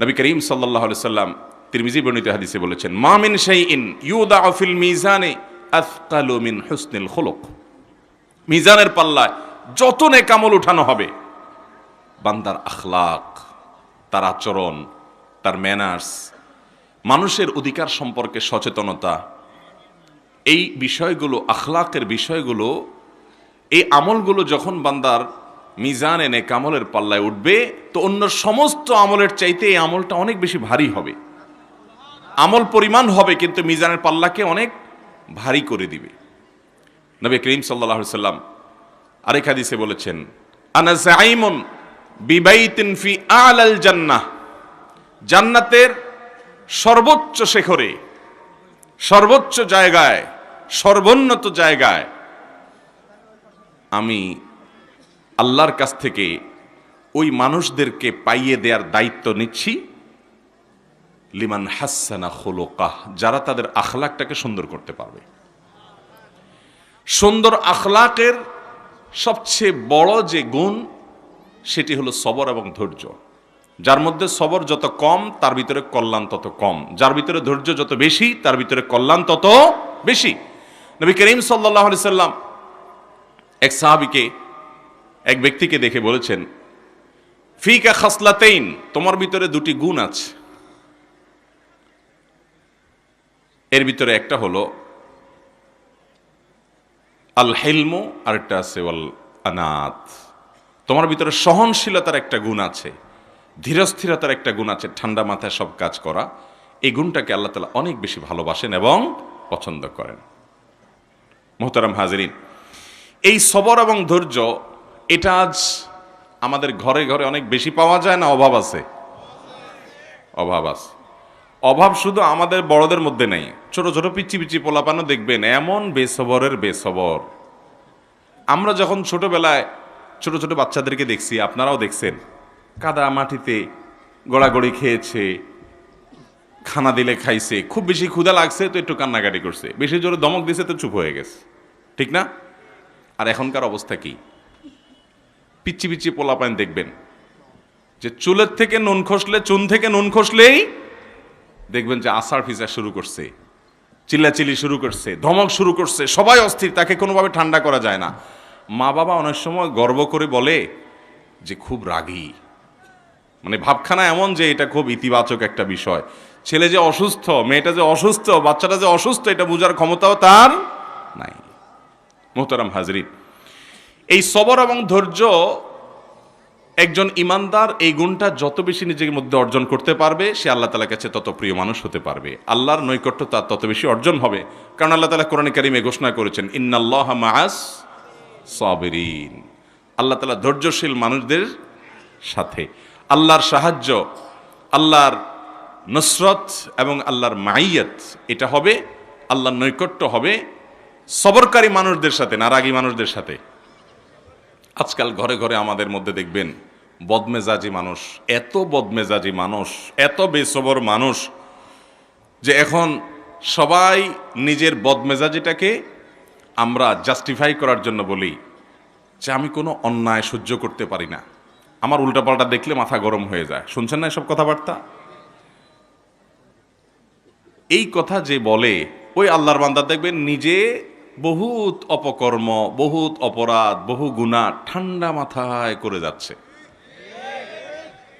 নবী করিম সাল্লাল্লাহু আলাইহি সাল্লাম তিরমিজি বর্ণিত হাদিসে বলেছেন, মা মিন শাইইন ইউদাউ ফিল মিজানে আথকালু মিন হুসনিল খুলুক। মিজানের পাল্লায় যত নেক আমল উঠানো হবে, বান্দার আখলাক, তার আচরণ, তার ম্যানার্স, মানুষের অধিকার সম্পর্কে সচেতনতা, এই বিষয়গুলো, আখলাকের বিষয়গুলো, এই আমলগুলো যখন বান্দার মিজানে নেক আমলের পাল্লায় উঠবে, তো অন্য সমস্ত আমলের চাইতে এই আমলটা অনেক বেশি ভারী হবে। আমল পরিমাণ হবে কিন্তু মিজানের পাল্লাকে অনেক ভারী করে দিবে। নবী করিম সাল্লাল্লাহু আলাইহি সাল্লাম আরেক হাদিসে বলেছেন, আনা যাইমুন বিবাইতিন ফি আলাল জান্নাহ, জান্নাতের সর্বোচ্চ শিখরে, সর্বোচ্চ জায়গায়, সর্বোন্নত জায়গায় আমি আল্লাহর কাছ থেকে ওই মানুষদেরকে পাইয়ে দেওয়ার দায়িত্ব নিচ্ছি, লিমান হাসানা খুলুকাহ, যারা তাদের আখলাকটাকে সুন্দর করতে পারবে। সুন্দর আখলাকের সবচেয়ে বড় যে গুণ, সেটি হলো সবর এবং ধৈর্য। যার মধ্যে সবর যত কম, তার ভিতরে কল্যাণ তত কম। যার ভিতরে ধৈর্য যত বেশি, তার ভিতরে কল্যাণ তত বেশি। নবী করিম সাল্লাল্লাহু আলাইহি সাল্লাম এক সাহাবীকে, এক ব্যক্তিকে দেখে বলেছেন, ফিকা খাসলাতাইন, তোমার ভিতরে দুটি গুণ আছে। এর ভিতরে একটা হলো আল হিলমু, আরেকটা আছে ওয়াল আনাত। তোমার ভিতরে সহনশীলতার একটা গুণ আছে, ধীরস্থিরতার একটা গুণ আছে, ঠান্ডা মাথায় সব কাজ করা। এই গুণটাকে আল্লাহ তাআলা অনেক বেশি ভালোবাসেন এবং পছন্দ করেন। মুহতারাম হাজিরিন, এই সবর এবং ধৈর্য, এটা আজ আমাদের ঘরে ঘরে অনেক বেশি পাওয়া যায় না অভাব আছে? অভাব আছে। অভাব শুধু আমাদের বড়দের মধ্যে নেই, ছোট ছোট পিচ্ছি পিচ্ছি পোলাপানও দেখবেন এমন বেসবরের বেসবর। আমরা যখন ছোটবেলায় ছোট ছোট বাচ্চাদেরকে দেখছি, আপনারাও দেখছেন, কাদা মাটিতে গড়াগড়ি খেয়েছে, খানা দিলে খাইছে, খুব বেশি ক্ষুধা লাগছে তো একটু কান্নাকাটি করছে, বেশি জোরে ধমক দিছে তো চুপ হয়ে গেছে, ঠিক না? আর এখনকার অবস্থা কি? পিচ্ছি পিচ্ছি পোলাপান দেখবেন যে চুলের থেকে নুন খসলে, চুন থেকে নুন খসলেই দেখবেন যে আসার ফিসা শুরু করছে, চিল্লাচিল্লি শুরু করছে, ধমক শুরু করছে, সবাই অস্থির, তাকে কোনোভাবে ঠান্ডা করা যায় না। মা বাবা অনেক সময় গর্ব করে বলে যে খুব রাগী, মানে ভাবখানা এমন যে এটা খুব ইতিবাচক একটা বিষয়। ছেলে যে অসুস্থ, মেয়েটা যে অসুস্থ, বাচ্চাটা যে অসুস্থ, এটা বোঝার ক্ষমতাও তার নাই। মুহতারাম হাজরিন, এই সবর এবং ধৈর্য, একজন ইমানদার এই গুণটা যত বেশি নিজের মধ্যে অর্জন করতে পারবে, সে আল্লাহ তাআলার কাছে তত প্রিয় মানুষ হতে পারবে, আল্লাহর নৈকট্য তার তত বেশি অর্জন হবে। কারণ আল্লাহ তাআলা কোরআনে কারিমে ঘোষণা করেছেন, ইন্নাল্লাহা মাআস সাবিরিন, আল্লাহ তাআলা ধৈর্যশীল মানুষদের সাথে। আল্লাহর সাহায্য, আল্লাহর নুসরত এবং আল্লাহর মাইয়াত, এটা হবে, আল্লাহর নৈকট্য হবে সবরকারী মানুষদের সাথে, না রাগী মানুষদের সাথে। আজকাল ঘরে ঘরে আমাদের মধ্যে দেখবেন বদমেজাজি মানুষ, এত বদমেজাজি মানুষ, এত বেসবর মানুষ, যে এখন সবাই নিজের বদমেজাজিটাকে আমরা জাস্টিফাই করার জন্য বলি যে আমি কোনো অন্যায় সহ্য করতে পারি না, আমার উল্টাপাল্টা দেখলে মাথা গরম হয়ে যায়। শুনছেন না এসব কথাবার্তা? এই কথা যে বলে, ওই আল্লাহর বান্দা দেখবেন নিজে বহুত অপকর্ম, বহুত অপরাধ, বহু গুনাহ ঠান্ডা মাথায় করে যাচ্ছে।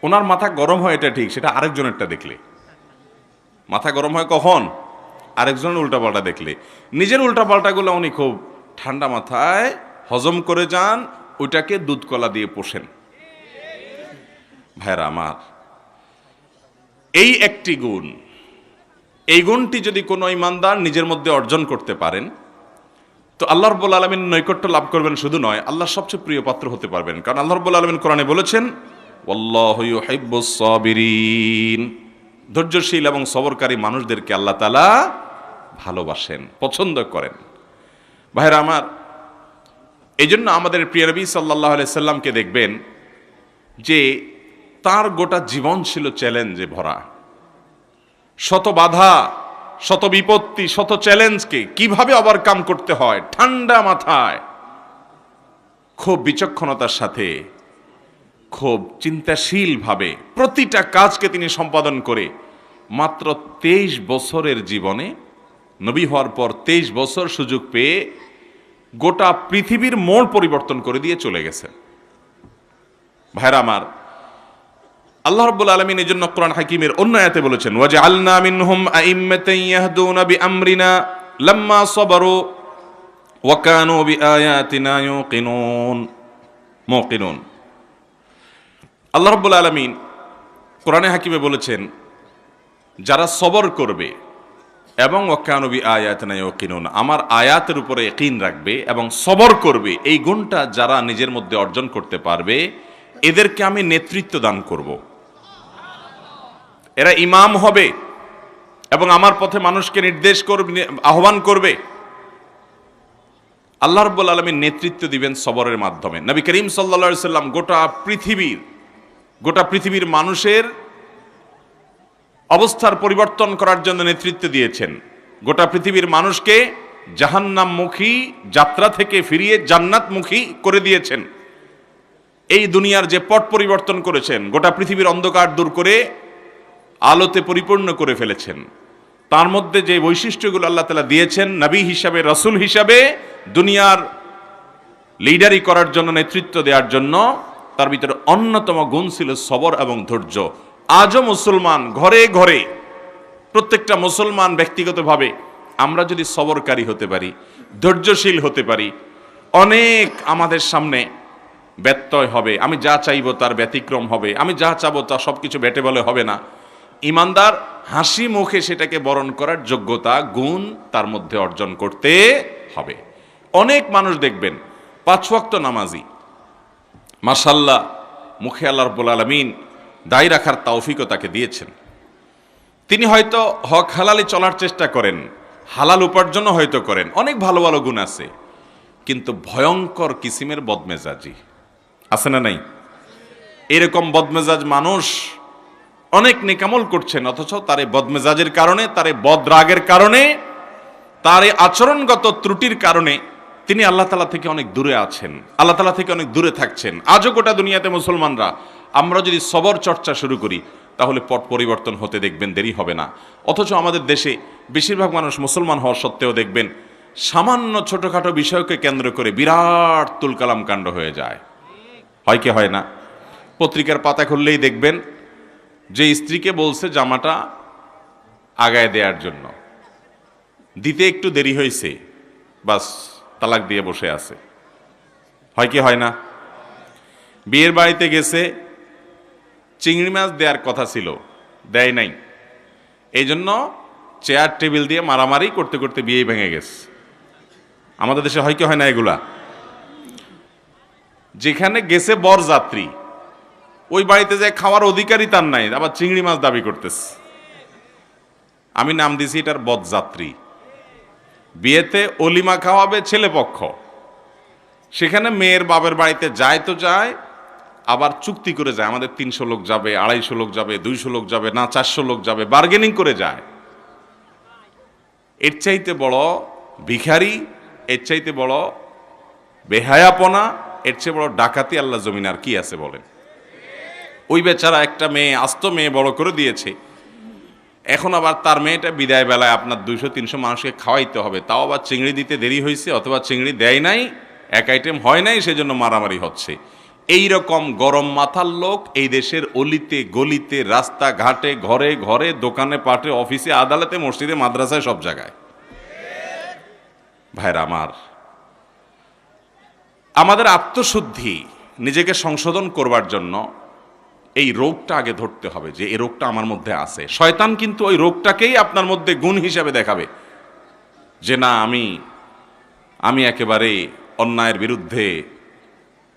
ওনার মাথা গরম হয়, এটা ঠিক, সেটা আরেকজনেরটা দেখলে। মাথা গরম হয় কখন? আরেকজনের উল্টাপাল্টা দেখলে। নিজের উল্টাপাল্টাগুলো উনি খুব ঠান্ডা মাথায় হজম করে যান, ওইটাকে দুধ কলা দিয়ে পোষেন। ভাইরা আমার, এই একটি গুণ, এই গুণটি যদি কোনো ইমানদার নিজের মধ্যে অর্জন করতে পারেন, তো আল্লাহ রাব্বুল আলামিন নৈকট্য লাভ করবেন শুধু নয়, আল্লাহর সবচেয়ে প্রিয় পাত্র হতে পারবেন। কারণ আল্লাহ রাব্বুল আলামিন কোরআনে বলেছেন, ওয়াল্লাহু ইউহিব্বুস সাবিরিন, ধৈর্যশীল এবং সবরকারী মানুষদেরকে আল্লাহ তাআলা ভালোবাসেন, পছন্দ করেন। ভাইরা আমার, এই জন্য আমাদের প্রিয় নবী সাল্লাল্লাহু আলাইহি সাল্লামকে দেখবেন যে তার গোটা জীবন ছিল চ্যালেঞ্জে ভরা। শত বাধা, শত বিপত্তি, শত চ্যালেঞ্জকে কিভাবে ওভারকাম করতে হয়, ঠান্ডা মাথায় খুব বিচক্ষণতার সাথে খুব চিন্তাশীলভাবে প্রতিটা কাজকে তিনি সম্পাদন করে মাত্র 23 বছরের জীবনে, নবী হওয়ার পর 23 বছর সুযোগ পেয়ে গোটা পৃথিবীর মোড় পরিবর্তন করে দিয়ে চলে গেছেন। ভাইরা আমার, আল্লাহ রাব্বুল আলামিন এই জন্য কোরআন হাকিমের অন্য আয়াতে বলেছেন, ওয়াজআলনা মিনহুম আইম্মাতান ইয়াহদুনা বিআমরিনা লাম্মা সাবারু ওয়া কানু বিআয়াতিনা মুকিনুন। আল্লাহ রাব্বুল আলামিন কোরআনে হাকিমে বলেছেন, যারা সবর করবে এবং ওয়া কানু বিআয়াতিনা ইউকিনুন, আমার আয়াতের উপরে ইয়াকিন রাখবে এবং সবর করবে, এই গুণটা যারা নিজের মধ্যে অর্জন করতে পারবে, এদেরকে আমি নেতৃত্ব দান করব। এরা ইমাম হবে এবং আমার পথে মানুষকে নির্দেশ করবে, আহ্বান করবে। আল্লাহ রাব্বুল আলামিন নেতৃত্ব দিবেন সবরের মাধ্যমে। নবী করিম সাল্লাল্লাহু আলাইহি সাল্লাম গোটা পৃথিবীর মানুষের অবস্থার পরিবর্তন করার জন্য নেতৃত্ব দিয়েছেন। গোটা পৃথিবীর মানুষকে জাহান্নামমুখী যাত্রা থেকে ফিরিয়ে জান্নাতমুখী করে দিয়েছেন। এই দুনিয়ার যে পট পরিবর্তন করেছেন, গোটা পৃথিবীর অন্ধকার দূর করে আলোতে পরিপূর্ণ করে ফেলেছেন। তার মধ্যে যে বৈশিষ্ট্যগুলো আল্লাহ তাআলা দিয়েছেন, নবী হিসাবে, রাসূল হিসাবে দুনিয়ার লিডারি করার জন্য, নেতৃত্ব দেওয়ার জন্য, তার ভিতরে অন্যতম গুণ ছিল সবর এবং ধৈর্য। আজও মুসলমান ঘরে ঘরে, প্রত্যেকটা মুসলমান ব্যক্তিগতভাবে আমরা যদি সবরকারী হতে পারি, ধৈর্যশীল হতে পারি, অনেক আমাদের সামনে ব্যত্যয় হবে। আমি যা চাইবো তার ব্যতিক্রম হবে, আমি যা চাবো তা সবকিছু বেটে বলে হবে না। ইমানদার হাসি মুখে সেটাকে বরণ করার যোগ্যতা, গুণ তার মধ্যে অর্জন করতে হবে। অনেক মানুষ দেখবেন 5 ওয়াক্ত নামাজি, মাশাআল্লাহ, মুখে আল্লাহ রাব্বুল আলামিন দায় রাখার তৌফিকও তাকে দিয়েছেন। তিনি হয়তো হক হালালি চলার চেষ্টা করেন, হালাল উপার্জনও হয়তো করেন, অনেক ভালো ভালো গুণ আছে, কিন্তু ভয়ঙ্কর কিসিমের বদমেজাজি আছে না নাই? এরকম বদমেজাজ মানুষ অনেক নেকামল করছেন, অথচ তার এই বদমেজাজের কারণে, তার এই বদরাগের কারণে, তার এই আচরণগত ত্রুটির কারণে তিনি আল্লাহ তাআলা থেকে অনেক দূরে আছেন, আল্লাহ তাআলা থেকে অনেক দূরে থাকছেন। আজও গোটা দুনিয়াতে মুসলমানরা আমরা যদি সবর চর্চা শুরু করি, তাহলে পট পরিবর্তন হতে দেখবেন দেরি হবে না। অথচ আমাদের দেশে বেশিরভাগ মানুষ মুসলমান হওয়ার সত্ত্বেও দেখবেন সামান্য ছোটখাটো বিষয়কে কেন্দ্র করে বিরাট তুলকালাম কাণ্ড হয়ে যায়। হয় কি হয় না? পত্রিকার পাতা খুললেই দেখবেন যে স্ত্রীকে বলছে জামাটা আগায় দেওয়ার জন্য, দিতে একটু দেরি হয়েছে, বাস তালাক দিয়ে বসে আছে। হয় কি হয় না? বিয়ের বাড়িতে গেছে, চিংড়ি মাছ দেওয়ার কথা ছিল, দেয় নাই, এই জন্য চেয়ার টেবিল দিয়ে মারামারি করতে করতে বিয়ে ভেঙে গেছে। আমাদের দেশে হয় কি হয় না এগুলা? যেখানে গেছে বরযাত্রী, ওই বাড়িতে যায় খাওয়ার অধিকারই তার নাই, আবার চিংড়ি মাছ দাবি করতেছে। আমি নাম দিছি এটার বরযাত্রী। বিয়েতে অলিমা খাওয়াবে ছেলে পক্ষ, সেখানে মেয়ের বাবার বাড়িতে যায় তো যায়, আবার চুক্তি করে যায়, আমাদের 300 লোক যাবে, 250 লোক যাবে, 200 লোক যাবে, না 400 লোক যাবে, বার্গেনিং করে যায়। এর চাইতে বড় ভিখারি, এর চাইতে বড় বেহায়াপনা, এর চেয়ে বড় ডাকাতি আল্লাহ জমিন আর কি আছে বলেন? ওই বেচারা একটা মেয়ে, আস্ত মেয়ে বড় করে দিয়েছে, এখন আবার তার মেয়েটা বিদায় বেলায় আপনার 200-300 মানুষকে খাওয়াইতে হবে, তাও আবার চিংড়ি দিতে দেরি হয়েছে, অথবা চিংড়ি দেয় নাই, এক আইটেম হয় নাই, সেজন্য মারামারি হচ্ছে। এই রকম গরম মাথার লোক এই দেশের অলিতে গলিতে, রাস্তাঘাটে, ঘরে ঘরে, দোকানে পাটে, অফিসে, আদালতে, মসজিদে, মাদ্রাসায়, সব জায়গায়। ভাইরা আমার, আমাদের আত্মশুদ্ধি, নিজেকে সংশোধন করবার জন্য এই রোগটা আগে ধরতে হবে যে এই রোগটা আমার মধ্যে আছে। শয়তান কিন্তু ওই রোগটাকেই আপনার মধ্যে গুণ হিসাবে দেখাবে যে না, আমি একেবারে অন্যায়ের বিরুদ্ধে,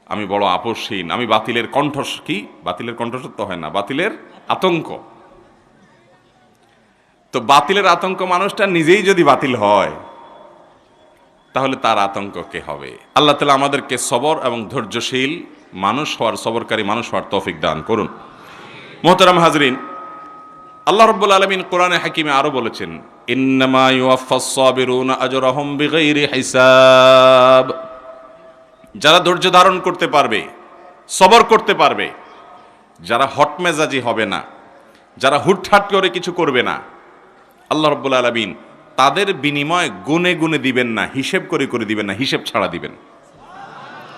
আমি বড় আপোষহীন, আমি বাতিলের বাতিলের কণ্ঠস্বর তো হয় না, বাতিলের আতঙ্ক। তো বাতিলের আতঙ্ক মানুষটা নিজেই যদি বাতিল হয়, তাহলে তার আতঙ্ক কে হবে? আল্লাহ তাআলা আমাদেরকে সবর এবং ধৈর্যশীল মানুষ হওয়ার, সবরকারী মানুষ হওয়ার তৌফিক দান করুন। মুহতারাম হাজরিন, আল্লাহ রাব্বুল আলামিন কোরআনে হাকিমে আরো বলেছেন, ইন্নামা ইউওয়াফাস সাবিরুনা আজরাহুম বিগাইরি হিসাব। যারা ধৈর্য ধারণ করতে পারবে, সবর করতে পারবে, যারা হটমেজাজি হবে না, যারা হুটহাট করে কিছু করবে না, আল্লাহ রাব্বুল আলামিন তাদের বিনিময় গুনে গুনে দিবেন না, হিসেব করে করে দিবেন না, হিসেব ছাড়া দিবেন,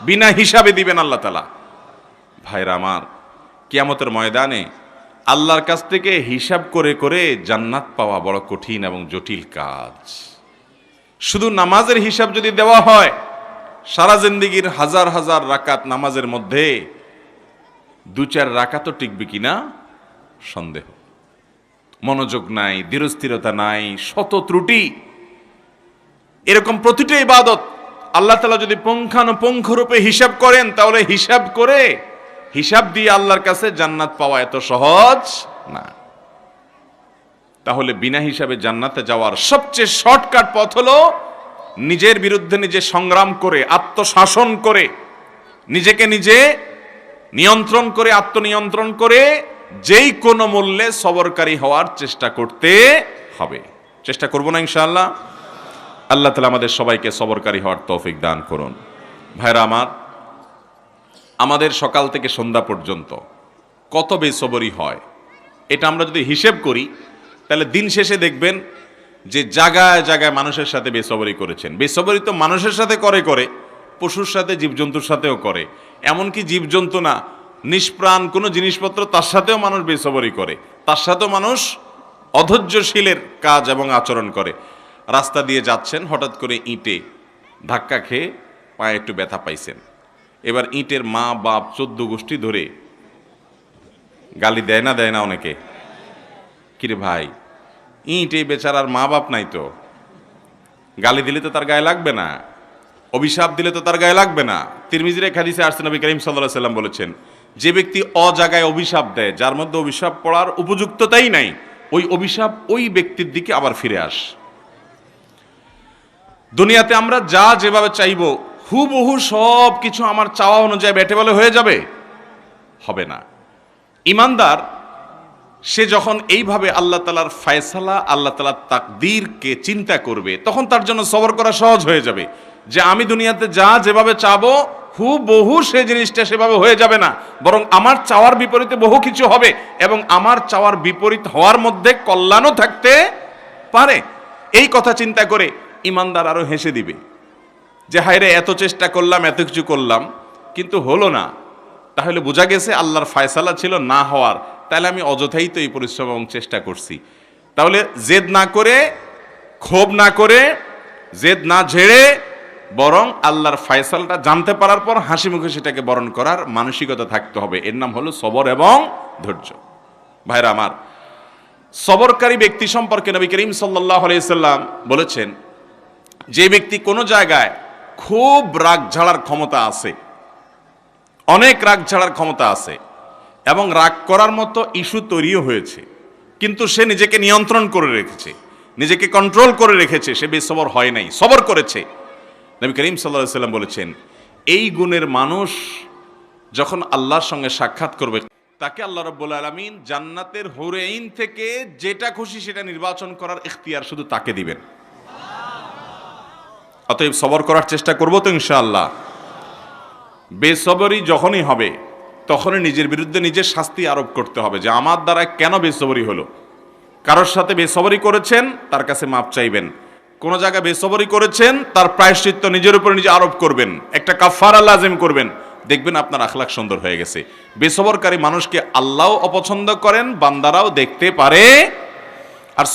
বিনা হিসাবে দিবেন আল্লাহ তাআলা। ভাইরা আমার, কিয়ামতের ময়দানে আল্লাহর কাছ থেকে হিসাব করে করে জান্নাত পাওয়া বড় কঠিন এবং জটিল কাজ। শুধু নামাজের হিসাব যদি দেওয়া হয়, সারা জিন্দেগির হাজার হাজার রাকাত নামাজের মধ্যে 2-4 রাকাতও টিকবে কিনা সন্দেহ। মনোযোগ নাই, দৃঢ়স্থিরতা নাই, শত ত্রুটি। এরকম প্রতিটা ইবাদত আল্লাহ তাআলা যদি পুঙ্খানুপুঙ্খ রূপে হিসাব করেন, তাহলে হিসাব দিয়ে আল্লাহর কাছে জান্নাত পাওয়া এত সহজ না। তাহলে বিনা হিসাবে জান্নাতে যাওয়ার সবচেয়ে শর্টকাট পথ হলো নিজের বিরুদ্ধে নিজে সংগ্রাম করে, আত্মশাসন করে, নিজেকে নিজে নিয়ন্ত্রণ করে, আত্মনিয়ন্ত্রণ করে যেই কোনো মূল্যে সবরকারী হওয়ার চেষ্টা করতে হবে। চেষ্টা করব না ইনশাআল্লাহ? আল্লাহ তাআলা আমাদের সবাইকে সবরকারী হওয়ার তৌফিক দান করুন। ভাইরা আমার, আমাদের সকাল থেকে সন্ধ্যা পর্যন্ত কত বেসবরি হয়, এটা আমরা যদি হিসেব করি, তাহলে দিন শেষে দেখবেন যে জায়গায় জায়গায় মানুষের সাথে বেসবরি করেছেন। বেসবরি তো মানুষের সাথে করে, পশুর সাথে, জীবজন্তুর সাথেও করে। এমনকি জীবজন্তু না, নিষ্প্রাণ কোনো জিনিসপত্র, তার সাথেও মানুষ বেসবরি করে, তার সাথেও মানুষ অধৈর্যশীলের কাজ এবং আচরণ করে। রাস্তা দিয়ে যাচ্ছেন, হঠাৎ করে ইঁটে ধাক্কা খেয়ে পায়ে একটু ব্যথা পাইছেন। এবার ইঁটের মা বাপ 14 গোষ্ঠী ধরে গালি দেয় না অনেকে? কিরে ভাই, ইঁট এই বেচারার মা বাপ নাই তো, গালি দিলে তো তার গায়ে লাগবে না, অভিশাপ দিলে তো তার গায়ে লাগবে না। তিরমিজির এক হাদিসে আসছে, নবী করিম সাল্লাল্লাহু আলাইহি সাল্লাম বলেছেন, যে ব্যক্তি অজাগায় অভিশাপ দেয়, যার মধ্যে অভিশাপ পড়ার উপযুক্ততাই নাই, ওই অভিশাপ ওই ব্যক্তির দিকে আবার ফিরে আস। দুনিয়াতে আমরা যা যেভাবে চাইবো, হুবহু সব কিছু আমার চাওয়া অনুযায়ী বেটে বলে হয়ে যাবে, হবে না। ইমানদার সে যখন এইভাবে আল্লাহ তাআলার ফয়সালা, আল্লাহ তাআলার তাকদীরকে চিন্তা করবে, তখন তার জন্য সবর করা সহজ হয়ে যাবে। যে আমি দুনিয়াতে যা যেভাবে চাবো, হুবহু সে জিনিসটা সেভাবে হয়ে যাবে না, বরং আমার চাওয়ার বিপরীতে বহু কিছু হবে, এবং আমার চাওয়ার বিপরীত হওয়ার মধ্যে কল্যাণও থাকতে পারে। এই কথা চিন্তা করে ইমানদার আরো হেসে দিবে যে হায়রে, এত চেষ্টা করলাম, এত কিছু করলাম, কিন্তু হলো না। তাহলে বোঝা গেছে আল্লাহর ফয়সালা ছিল না হওয়ার, তাহলে আমি অযথাই তো এই পরিশ্রম এবং চেষ্টা করছি। তাহলে জেদ না করে, ক্ষোভ না করে, জেদ না ঝেড়ে, বরং আল্লাহর ফয়সালাটা জানতে পারার পর হাসি মুখে সেটাকে বরণ করার মানসিকতা থাকতে হবে। এর নাম হলো সবর এবং ধৈর্য। ভাইরা আমার, সবরকারী ব্যক্তি সম্পর্কে নবী করিম সাল্লাল্লাহু আলাইহি সাল্লাম বলেছেন, যে ব্যক্তি কোনো জায়গায় খুব রাগ ঝাড়ার ক্ষমতা আছে, অনেক রাগ ঝাড়ার ক্ষমতা আছে, এবং রাগ করার মতো ইস্যু তৈরিও হয়েছে, কিন্তু সে নিজেকে নিয়ন্ত্রণ করে রেখেছে, নিজেকে কন্ট্রোল করে রেখেছে, সে বেসবর হয় নাই, সবর করেছে। নবী করিম সাল্লাল্লাহু আলাইহি সাল্লাম বলেছেন, এই গুণের মানুষ যখন আল্লাহর সঙ্গে সাক্ষাৎ করবে, তাকে আল্লাহ রাব্বুল আলামিন জান্নাতের হুরাইন থেকে যেটা খুশি সেটা নির্বাচন করার ইখতিয়ার শুধু তাকে দিবেন। অতএব সবর করার চেষ্টা করবো তো ইনশাআল্লাহ। বেসবরি যখনই হবে, তখনই নিজের বিরুদ্ধে নিজের শাস্তি আরোপ করতে হবে যে আমার দ্বারা কেন বেসবরি হলো। কারোর সাথে বেসবরি করেছেন, তার কাছে মাপ চাইবেন। কোন জায়গায় বেসবরি করেছেন, তার প্রায়শ্চিত্ত নিজের উপর নিজে আরোপ করবেন, একটা কাফারা লাজিম করবেন। দেখবেন আপনার আখলাক সুন্দর হয়ে গেছে। বেসবরকারী মানুষকে আল্লাহও অপছন্দ করেন, বান্দারাও দেখতে পারে। আর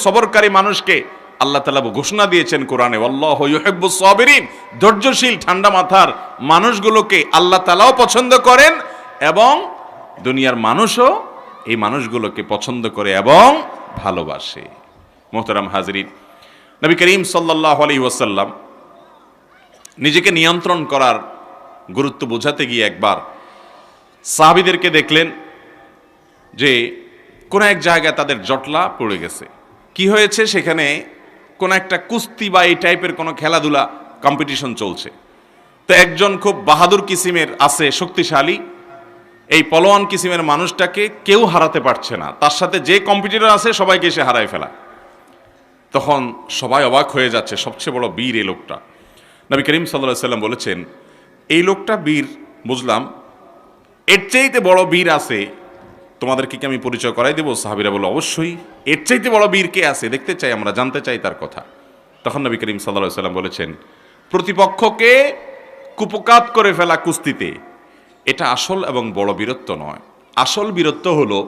সবরকারী মানুষকে আল্লাহ তাআলা ঘোষণা দিয়েছেন কোরআনে, আল্লাহু ইউহিব্বুস সাবিরিন, ধৈর্যশীল ঠান্ডা মাথার মানুষগুলোকে আল্লাহ তাআলাও পছন্দ করেন, এবং দুনিয়ার মানুষও এই মানুষগুলোকে পছন্দ করে এবং ভালোবাসে। মোহতারাম হাজরিন, নবী করিম সাল্লাল্লাহু আলাইহি ওয়াসাল্লাম নিজেকে নিয়ন্ত্রণ করার গুরুত্ব বোঝাতে গিয়ে একবার সাহাবীদেরকে দেখলেন যে কোন এক জায়গায় তাদের জটলা পড়ে গেছে। কি হয়েছে? সেখানে কোন একটা কুস্তি বা এই টাইপের কোনো খেলাধুলা কম্পিটিশন চলছে। তো একজন খুব বাহাদুর কিসিমের আছে, শক্তিশালী, এই পলোয়ান কিসিমের মানুষটাকে কেউ হারাতে পারছে না, তার সাথে যে কম্পিটিটর আছে সবাইকে এসে হারায় ফেলা। তখন সবাই অবাক হয়ে যাচ্ছে, সবচেয়ে বড় বীর এই লোকটা। নবী করিম সাল্লাল্লাহু আলাইহি ওয়াসাল্লাম বলেছেন, এই লোকটা বীর বুঝলাম, এর চাইতে বড় বীর আছে, তোমাদেরকে কি আমি পরিচয় করাই দেবো? সাহাবীরা বলে, অবশ্যই। এর চাইতে বড় বীর কে আছে দেখতে চাই, আমরা জানতে চাই তার কথা। তখন নবী করিম সাল্লাল্লাহু আলাইহি ওয়াসাল্লাম বলেছেন, প্রতিপক্ষকে কুপকাত করে ফেলা কুস্তিতে এটা আসল এবং বড় বীরত্ব নয়। আসল বীরত্ব হলো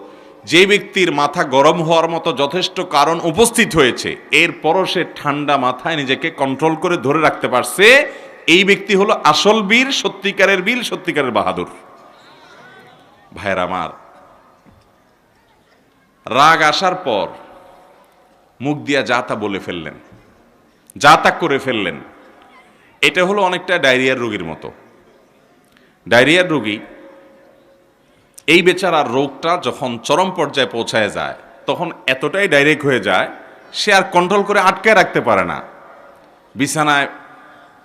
যে ব্যক্তির মাথা গরম হওয়ার মতো যথেষ্ট কারণ উপস্থিত হয়েছে, এরপরও সে ঠান্ডা মাথায় নিজেকে কন্ট্রোল করে ধরে রাখতে পারছে, এই ব্যক্তি হলো আসল বীর, সত্যিকারের বীর, সত্যিকারের বাহাদুর। ভাইয়ের আমার, রাগ আসার পর মুখ দিয়া যা তা বলে ফেললেন, যা তা করে ফেললেন, এটা হলো অনেকটা ডায়রিয়ার রোগীর মতো। ডায়রিয়ার রোগী, এই বেচারার রোগটা যখন চরম পর্যায়ে পৌঁছায় যায়, তখন এতটাই ডাইরেক্ট হয়ে যায়, সে আর কন্ট্রোল করে আটকায় রাখতে পারে না। বিছানায়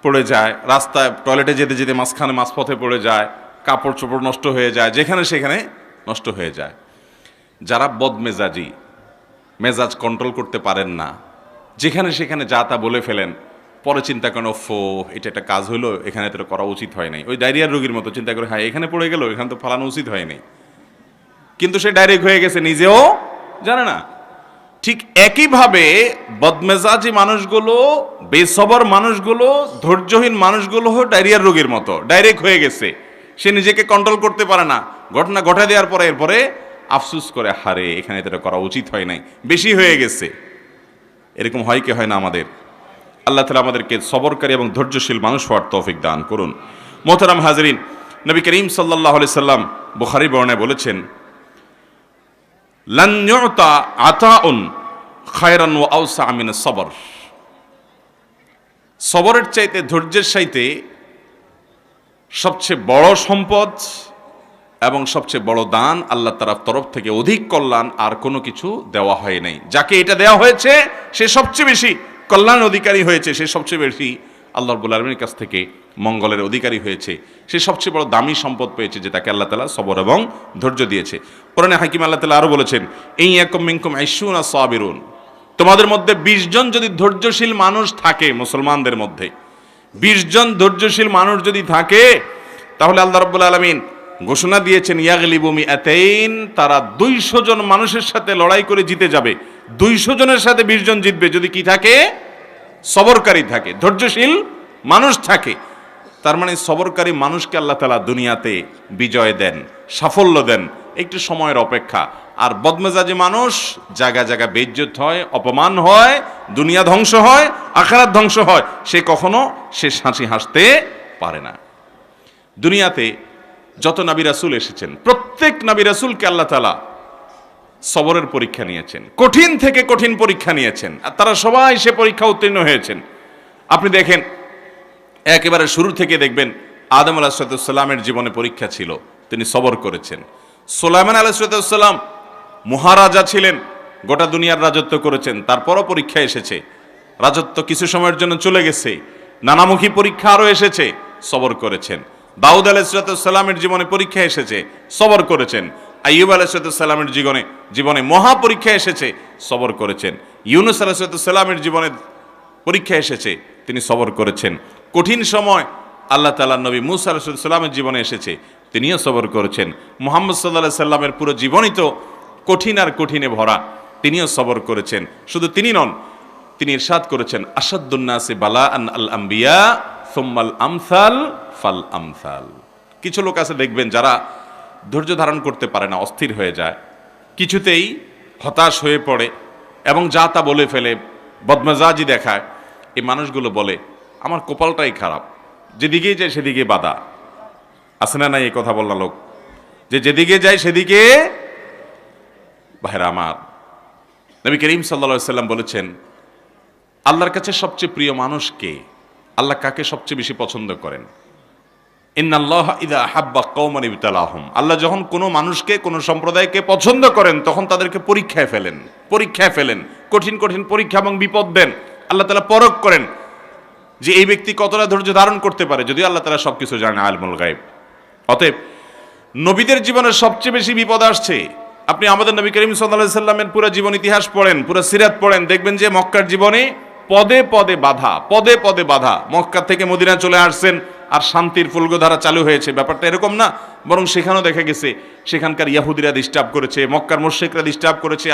পড়ে যায়, রাস্তায় টয়লেটে যেতে যেতে মাঝপথে পড়ে যায়, কাপড় চোপড় নষ্ট হয়ে যায়, যেখানে সেখানে নষ্ট হয়ে যায়। যারা বদমেজাজি, মেজাজ কন্ট্রোল করতে পারেন না, যেখানে সেখানে যা তা বলে ফেলেন, পরে চিন্তা করেন, ওফো, এটা একটা কাজ হলো, এখানে তো করা উচিত হয় নাই। ওই ডায়রিয়ার রোগীর মতো চিন্তা করে, হ্যাঁ এখানে পড়ে গেল, এখানে তো ফালানো উচিত হয় নাই, কিন্তু সে ডাইরেক্ট হয়ে গেছে, নিজেও জানে না। ঠিক একইভাবে বদমেজাজি মানুষগুলো, বেসবর মানুষগুলো, ধৈর্যহীন মানুষগুলো ডায়রিয়ার রোগীর মতো ডাইরেক্ট হয়ে গেছে, সে নিজেকে কন্ট্রোল করতে পারে না। ঘটনা ঘটা দেওয়ার পরে এরপরে আফসুস করে, হারে এখানে এটা করা উচিত হয় নাই, বেশি হয়ে গেছে। এরকম হয় কি হয় না আমাদের? আল্লাহ তাআলা আমাদেরকে সবরকারী এবং ধৈর্যশীল মানুষ হওয়ার তৌফিক দান করুন। মোহতারাম হাজরিন, নবী করিম সাল্লাল্লাহু আলাইহি সাল্লাম বুখারী বর্ণনায় বলেছেন, লান ইউতা আতাউন খায়রান ওয়া আওসা মিন আস-সবর। সবরের চাইতে, ধৈর্যের চাইতে সবচেয়ে বড় সম্পদ এবং সবচেয়ে বড় দান আল্লাহ তাআলার তরফ থেকে অধিক কল্যাণ আর কোনো কিছু দেওয়া হয় নাই। যাকে এটা দেওয়া হয়েছে সে সবচেয়ে বেশি কল্যাণ অধিকারী হয়েছে, সে সবচেয়ে বেশি আল্লাহ রাব্বুল আলামিনের কাছ থেকে মঙ্গলের অধিকারী হয়েছে, সে সবচেয়ে বড় দামি সম্পদ পেয়েছে, যে তাকে আল্লাহ তাআলা সবর এবং ধৈর্য দিয়েছে। কোরআনে হাকিম আল্লাহ তাআলা আরো বলেছেন, ইয়াকুম মিনকুম 20 সাবিরুন, তোমাদের মধ্যে 20 জন যদি ধৈর্যশীল মানুষ থাকে, মুসলমানদের মধ্যে 20 জন ধৈর্যশীল মানুষ যদি থাকে, তাহলে আল্লাহ রাব্বুল আলামিন ঘোষণা দিয়েছেন, ইয়াগলিবু মিআতাইন, তারা 200 জন মানুষের সাথে লড়াই করে জিতে যাবে। 200 জনের সাথে 20 জন জিতবে, যদি কি থাকে? সবরকারী থাকে, ধৈর্যশীল মানুষ থাকে। তার মানে সবরকারী মানুষকে আল্লাহ তাআলা দুনিয়াতে বিজয় দেন, সাফল্য দেন, একটু সময়ের অপেক্ষা। আর বদমেজাজি মানুষ জায়গা জায়গা বেইজ্জত হয়, অপমান হয়, দুনিয়া ধ্বংস হয়, আখিরাত ধ্বংস হয়, সে কখনো সে হাসি হাসতে পারে না। দুনিয়াতে যত নবী রাসূল এসেছেন, প্রত্যেক নবী রাসূলকে আল্লাহ তাআলা সবরের পরীক্ষা নিয়েছেন, কঠিন থেকে কঠিন পরীক্ষা নিয়েছেন, আর তারা সবাই সে পরীক্ষা উত্তীর্ণ হয়েছেন। আপনি দেখেন, একেবারে শুরু থেকে দেখবেন, আদম আলাইহিস সালামের জীবনে পরীক্ষা ছিল, তিনি সবর করেছেন। সুলাইমান আলাইহিস সালাম মহারাজা ছিলেন, গোটা দুনিয়ার রাজত্ব করেছেন, তারপরও পরীক্ষা এসেছে, রাজত্ব কিছু সময়ের জন্য চলে গেছে, নানামুখী পরীক্ষা আরও এসেছে, সবর করেছেন। দাউদ আলাইহিস সালামের জীবনে পরীক্ষা এসেছে, সবর করেছেন। আইয়ুব আলাইহিস সালামের জীবনে মহা পরীক্ষা এসেছে, সবর করেছেন। ইউনূস আলাইহিস সালামের জীবনে পরীক্ষা এসেছে, তিনি সবর করেছেন। কঠিন সময় আল্লাহ তাআলার নবী মূসা আলাইহিস সালামের জীবনে এসেছে, তিনিও সবর করেছেন। মুহাম্মদ সাল্লাল্লাহু আলাইহি সাল্লামের পুরো জীবনই তো কঠিন আর কঠিনে ভরা, তিনিও সবর করেছেন। শুধু তিনি নন, তিনি ইরশাদ করেছেন, আশাদ্দুন নাসি বালাআন আল আম্বিয়া সুম্মাল আমসাল ফাল আমসাল। কিছু লোক আছে দেখবেন, যারা ধৈর্য ধারণ করতে পারে না, অস্থির হয়ে যায়, কিছুতেই হতাশ হয়ে পড়ে এবং যা তা বলে ফেলে, বদমেজাজি দেখায়। এই মানুষগুলো বলে, আমার কপালটাই খারাপ, যেদিকেই যায় সেদিকে বাধা। আছে না নাই এই কথা বলনা লোক, যে যেদিকে যায় সেদিকে। ভাইরা আমার, নবী করিম সাল্লাল্লাহু আলাইহি সাল্লাম বলেছেন, আল্লাহর কাছে সবচেয়ে প্রিয় মানুষ কে? আল্লাহ কাকে সবচেয়ে বেশি পছন্দ করেন? ইন্নাল্লাহা ইযা আহাব্বা কওমান ইবতালাহুম, আল্লাহ যখন কোনো মানুষকে, কোনো সম্প্রদায়কে পছন্দ করেন, তখন তাদেরকে পরীক্ষায় ফেলেন, কঠিন কঠিন পরীক্ষা এবং বিপদ দেন। আল্লাহ তাআলা পরখ করেন যে এই ব্যক্তি কতটা ধৈর্য ধারণ করতে পারে, যদিও আল্লাহ তাআলা সবকিছু জানেন, আলিমুল গায়ব। অতএব নবীদের জীবনে সবচেয়ে বেশি বিপদ আসছে। আপনি আমাদের নবী করিম সাল্লাল্লাহু আলাইহি সাল্লামের পুরো জীবন ইতিহাস পড়েন, পুরো সিরাত পড়েন, দেখবেন যে মক্কার জীবনে পদে পদে বাধা। মক্কা থেকে মদিনা চলে আসছেন, আর শান্তির ফুলগোধারা চালু হয়েছে, ব্যাপারটা এরকম না। বরং সেখানেও দেখা গেছে সেখানকার ইয়াহুদিরা ডিস্টার্ব করেছে, মক্কার মুশরিকরা ডিস্টার্ব করেছে।